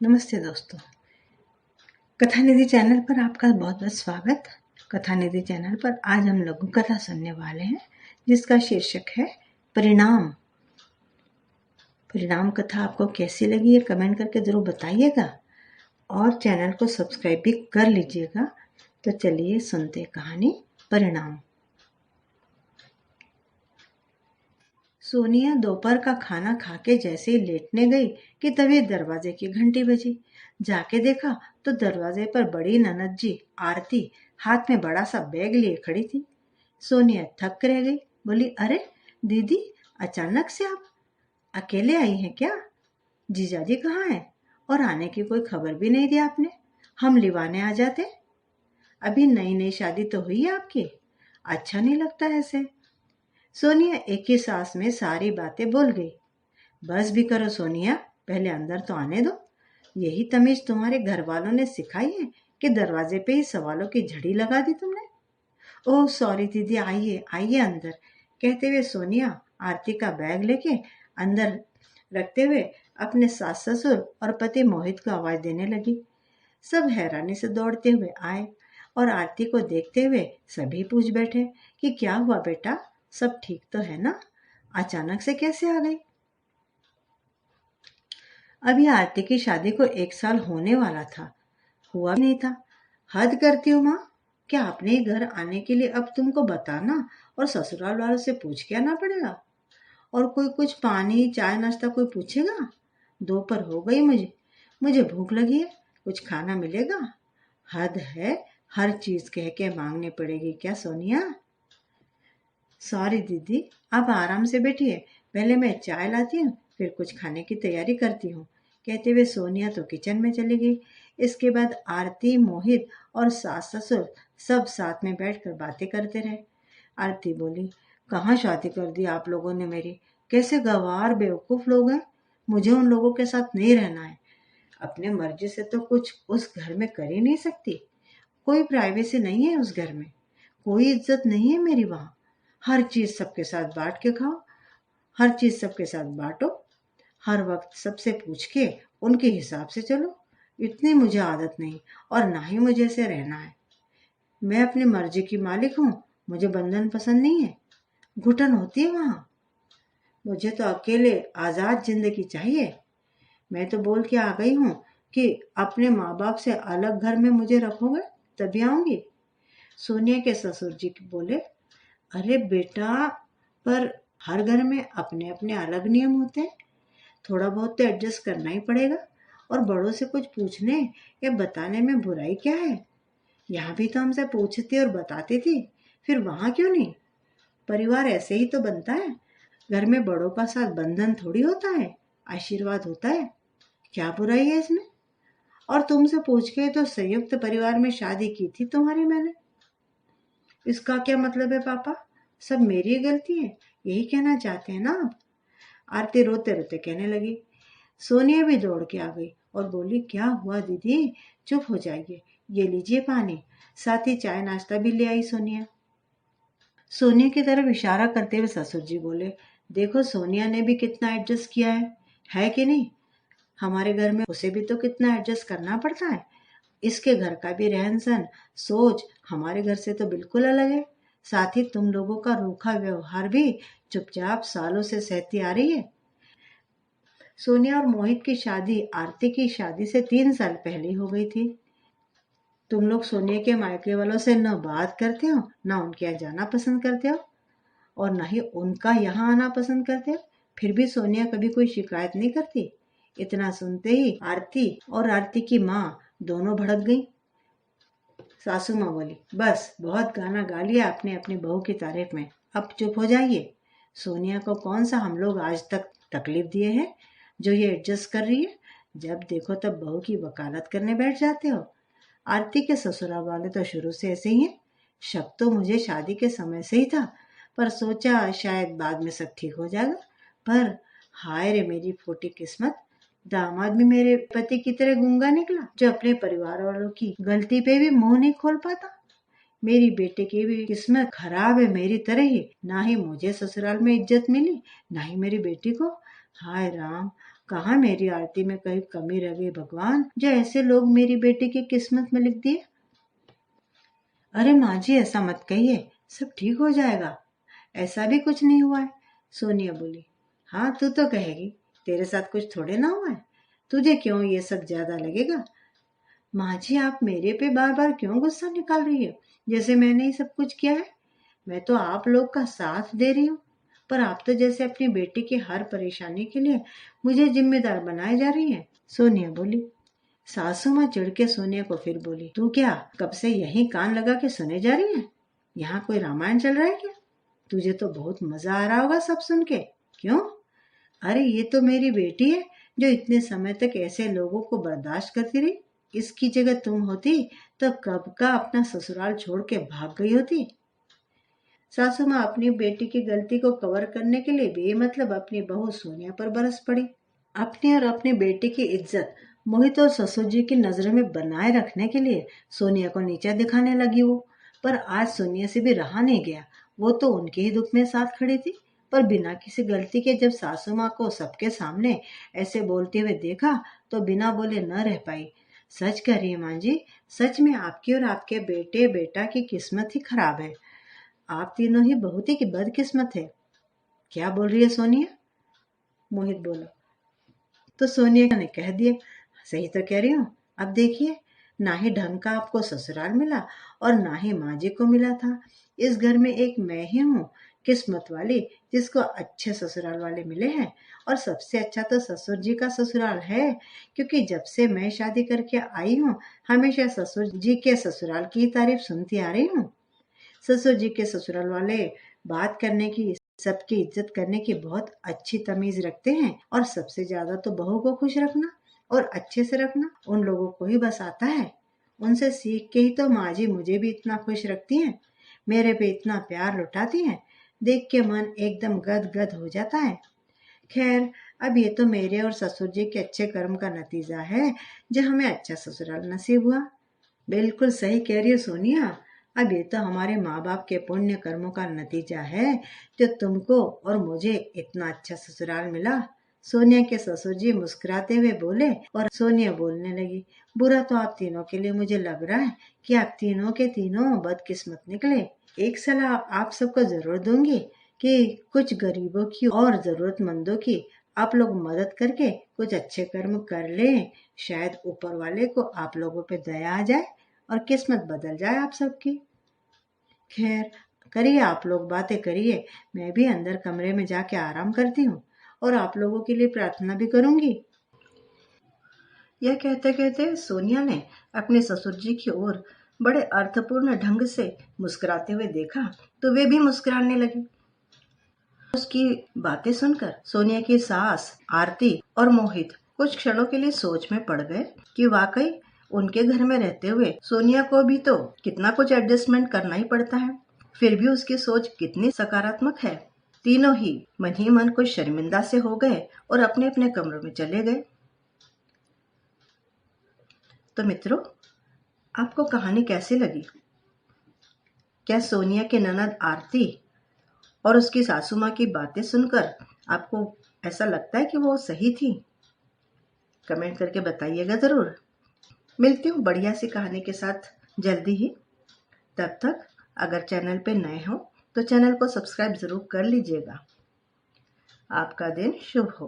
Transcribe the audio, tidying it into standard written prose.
नमस्ते दोस्तों, कथा निधि चैनल पर आपका बहुत बहुत स्वागत। कथा निधि चैनल पर आज हम लघु कथा सुनने वाले हैं जिसका शीर्षक है परिणाम। परिणाम कथा आपको कैसी लगी ये कमेंट करके जरूर बताइएगा और चैनल को सब्सक्राइब भी कर लीजिएगा। तो चलिए सुनते कहानी परिणाम। सोनिया दोपहर का खाना खा के जैसे ही लेटने गई कि तभी दरवाजे की घंटी बजी। जाके देखा तो दरवाजे पर बड़ी ननद जी आरती हाथ में बड़ा सा बैग लिए खड़ी थी। सोनिया थक रह गई, बोली, अरे दीदी, अचानक से आप अकेले आई हैं क्या? जीजाजी कहाँ हैं? और आने की कोई खबर भी नहीं दी आपने। हम लिवाने आ जाते। अभी नई नई शादी तो हुई है आपकी, अच्छा नहीं लगता ऐसे। सोनिया एक ही सांस में सारी बातें बोल गई। बस भी करो सोनिया, पहले अंदर तो आने दो। यही तमीज तुम्हारे घर वालों ने सिखाई है कि दरवाजे पे ही सवालों की झड़ी लगा दी तुमने? ओह सॉरी दीदी, आइए आइए अंदर, कहते हुए सोनिया आरती का बैग लेके अंदर रखते हुए अपने सास ससुर और पति मोहित को आवाज देने लगी। सब हैरानी से दौड़ते हुए आए और आरती को देखते हुए सभी पूछ बैठे कि क्या हुआ बेटा, सब ठीक तो है ना? अचानक से कैसे आ गई? अभी आरती की शादी को 1 साल होने वाला था, हुआ भी नहीं था। हद करती हो माँ, क्या अपने ही घर आने के लिए अब तुमको बताना और ससुराल वालों से पूछ के आना पड़ेगा? और कोई कुछ पानी चाय नाश्ता कोई पूछेगा? दोपहर हो गई, मुझे मुझे भूख लगी है, कुछ खाना मिलेगा? हद है, हर चीज कह के मांगनी पड़ेगी क्या सोनिया? सॉरी दीदी, आप आराम से बैठिए, पहले मैं चाय लाती हूँ, फिर कुछ खाने की तैयारी करती हूँ, कहते हुए सोनिया तो किचन में चली गई। इसके बाद आरती, मोहित और सास ससुर सब साथ में बैठकर बातें करते रहे। आरती बोली, कहाँ शादी कर दी आप लोगों ने मेरी, कैसे गंवार बेवकूफ लोग हैं। मुझे उन लोगों के साथ नहीं रहना है। अपने मर्जी से तो कुछ उस घर में कर ही नहीं सकती। कोई प्राइवेसी नहीं है उस घर में, कोई इज्जत नहीं है मेरी वहां। हर चीज सबके साथ बांट के खाओ, हर चीज सबके साथ बांटो, हर वक्त सबसे पूछ के उनके हिसाब से चलो। इतनी मुझे आदत नहीं और ना ही मुझे ऐसे रहना है। मैं अपनी मर्जी की मालिक हूँ, मुझे बंधन पसंद नहीं है, घुटन होती है वहां। मुझे तो अकेले आजाद जिंदगी चाहिए। मैं तो बोल के आ गई हूँ कि अपने माँ बाप से अलग घर में मुझे रखोगे तभी आऊंगी। सोनिया के ससुर जी बोले, अरे बेटा, पर हर घर में अपने अपने अलग नियम होते हैं, थोड़ा बहुत तो एडजस्ट करना ही पड़ेगा। और बड़ों से कुछ पूछने या बताने में बुराई क्या है? यहाँ भी तो हमसे पूछती और बताती थी, फिर वहां क्यों नहीं? परिवार ऐसे ही तो बनता है, घर में बड़ों का साथ बंधन थोड़ी होता है, आशीर्वाद होता है। क्या बुराई है इसमें? और तुमसे पूछ के तो संयुक्त परिवार में शादी की थी तुम्हारी मैंने। इसका क्या मतलब है पापा? सब मेरी गलती है, यही कहना चाहते हैं ना आप? आरती रोते रोते कहने लगी। सोनिया भी दौड़ के आ गई और बोली, क्या हुआ दीदी, चुप हो जाइए, ये लीजिए पानी, साथ ही चाय नाश्ता भी ले आई सोनिया। सोनिया की तरफ इशारा करते हुए ससुर जी बोले, देखो सोनिया ने भी कितना एडजस्ट किया है कि नहीं? हमारे घर में उसे भी तो कितना एडजस्ट करना पड़ता है। इसके घर का भी रहन सहन, सोच हमारे घर से तो बिल्कुल अलग है। साथ ही तुम लोगों का रूखा व्यवहार भी चुपचाप सालों से सहती आ रही है। सोनिया और मोहित की शादी आरती की शादी से 3 साल पहले हो गई थी। तुम लोग सोनिया के मायके वालों से न बात करते हो, न उनके यहाँ जाना पसंद करते हो और न ही उनका यहाँ आना पसंद करते हो। फिर भी सोनिया कभी कोई शिकायत नहीं करती। इतना सुनते ही आरती और आरती की माँ दोनों भड़क गई। सासू माँ बोली, बस बहुत गाना गा लिया आपने अपनी बहू की तारीफ में, अब चुप हो जाइए। सोनिया को कौन सा हम लोग आज तक तकलीफ दिए हैं जो ये एडजस्ट कर रही है? जब देखो तब बहू की वकालत करने बैठ जाते हो। आरती के ससुराल वाले तो शुरू से ऐसे ही हैं। शक तो मुझे शादी के समय से ही था, पर सोचा शायद बाद में सब ठीक हो जाएगा। पर हाय रे मेरी फूटी किस्मत, दामाद भी मेरे पति की तरह गूंगा निकला जो अपने परिवार वालों की गलती पे भी मुंह नहीं खोल पाता। मेरी बेटे की भी किस्मत खराब है मेरी तरह ही, ना ही मुझे ससुराल में इज्जत मिली, ना ही मेरी बेटी को। हाय राम, कहाँ मेरी आरती में कहीं कमी रह गई भगवान, जो ऐसे लोग मेरी बेटी की किस्मत में लिख दिए। अरे माँ जी, ऐसा मत कहिए, सब ठीक हो जाएगा, ऐसा भी कुछ नहीं हुआ है। सोनिया बोली, हाँ तू तो कहेगी, तेरे साथ कुछ थोड़े ना हुआ है, तुझे क्यों ये सब ज्यादा लगेगा। माँ जी, आप मेरे पे बार बार क्यों गुस्सा निकाल रही है, जैसे मैंने ही सब कुछ किया है। मैं तो आप लोग का साथ दे रही हूँ, पर आप तो जैसे अपनी बेटी की हर परेशानी के लिए मुझे जिम्मेदार बनाए जा रही हैं। सोनिया बोली। सासू माँ चिढ़ के सोनिया को फिर बोली, तू क्या कब से यहीं कान लगा के सुने जा रही है? यहाँ कोई रामायण चल रहा है क्या? तुझे तो बहुत मजा आ रहा होगा सब सुन के। क्यों? अरे ये तो मेरी बेटी है, जो इतने समय तक ऐसे लोगों को बर्दाश्त करती रही। इसकी जगह तुम होती तो कब का अपना ससुराल छोड़ के भाग गई होती। सासू माँ अपनी बेटी की गलती को कवर करने के लिए बेमतलब अपनी बहू सोनिया पर बरस पड़ी। अपनी और अपनी बेटी की इज्जत मोहित और ससुर जी की नजरों में बनाए रखने के लिए सोनिया को नीचा दिखाने लगी वो। पर आज सोनिया से भी रहा नहीं गया। वो तो उनके ही दुख में साथ खड़ी थी, पर बिना किसी गलती के जब सासू माँ को सबके सामने ऐसे बोलते हुए देखा तो बिना बोले न रह पाई। सच कह रही है माँ जी, सच में आपकी और आपके बेटे बेटा की किस्मत ही खराब है। आप तीनों ही बहुत ही की बदकिस्मत है। क्या बोल रही है सोनिया? मोहित बोला। तो सोनिया ने कह दिया, सही तो कह रही हूँ। अब देखिए, ना ही ढंग का आपको ससुराल मिला और ना ही माँ जी को मिला था। इस घर में एक मैं ही हूँ किस्मत वाली, जिसको अच्छे ससुराल वाले मिले हैं। और सबसे अच्छा तो ससुर जी का ससुराल है, क्योंकि जब से मैं शादी करके आई हूँ हमेशा ससुर जी के ससुराल की तारीफ सुनती आ रही हूँ। ससुर जी के ससुराल वाले बात करने की, सबकी इज्जत करने की बहुत अच्छी तमीज रखते हैं, और सबसे ज्यादा तो बहू को खुश रखना और अच्छे से रखना उन लोगों को ही बस आता है। उनसे सीख के ही तो माँ जी मुझे भी इतना खुश रखती हैं, मेरे पे इतना प्यार लुटाती हैं। देख के मन एकदम गद गद हो जाता है। खैर, अब ये तो मेरे और ससुर जी के अच्छे कर्म का नतीजा है, जो हमें अच्छा ससुराल नसीब हुआ। बिल्कुल सही कह रही हो सोनिया। अब ये तो हमारे माँ बाप के पुण्य कर्मों का नतीजा है, जो तुमको और मुझे इतना अच्छा ससुराल मिला। सोनिया के ससुर जी मुस्कुराते हुए बोले, और सोनिया बोलने लगी, बुरा तो आप तीनों के लिए मुझे लग रहा है कि आप तीनों के तीनों बदकिस्मत निकले। एक सलाह आप सबको जरूर दूंगी कि कुछ गरीबों की और जरूरतमंदों की आप लोग मदद करके कुछ अच्छे कर्म कर लें। शायद ऊपर वाले को आप लोगों पे दया आ जाए और किस्मत बदल जाए आप सबकी। खैर, करिए आप लोग बातें करिए, मैं भी अंदर कमरे में जाके आराम करती हूँ और आप लोगों के लिए प्रार्थना भी करूंगी। यह कहते कहते सोनिया ने अपने ससुर जी की ओर बड़े अर्थपूर्ण ढंग से मुस्कुराते हुए देखा, तो वे भी मुस्कुराने लगे। उसकी बातें सुनकर सोनिया की सास आरती और मोहित कुछ क्षणों के लिए सोच में पड़ गए कि वाकई उनके घर में रहते हुए सोनिया को भी तो कितना कुछ एडजस्टमेंट करना ही पड़ता है, फिर भी उसकी सोच कितनी सकारात्मक है। तीनों ही मन कुछ शर्मिंदा से हो गए और अपने अपने कमरों में चले गए। तो मित्रों, आपको कहानी कैसी लगी? क्या सोनिया की ननद आरती और उसकी सासू माँ की बातें सुनकर आपको ऐसा लगता है कि वो सही थी? कमेंट करके बताइएगा जरूर। मिलती हूँ बढ़िया सी कहानी के साथ जल्दी ही। तब तक अगर चैनल पे नए हो तो चैनल को सब्सक्राइब जरूर कर लीजिएगा। आपका दिन शुभ हो।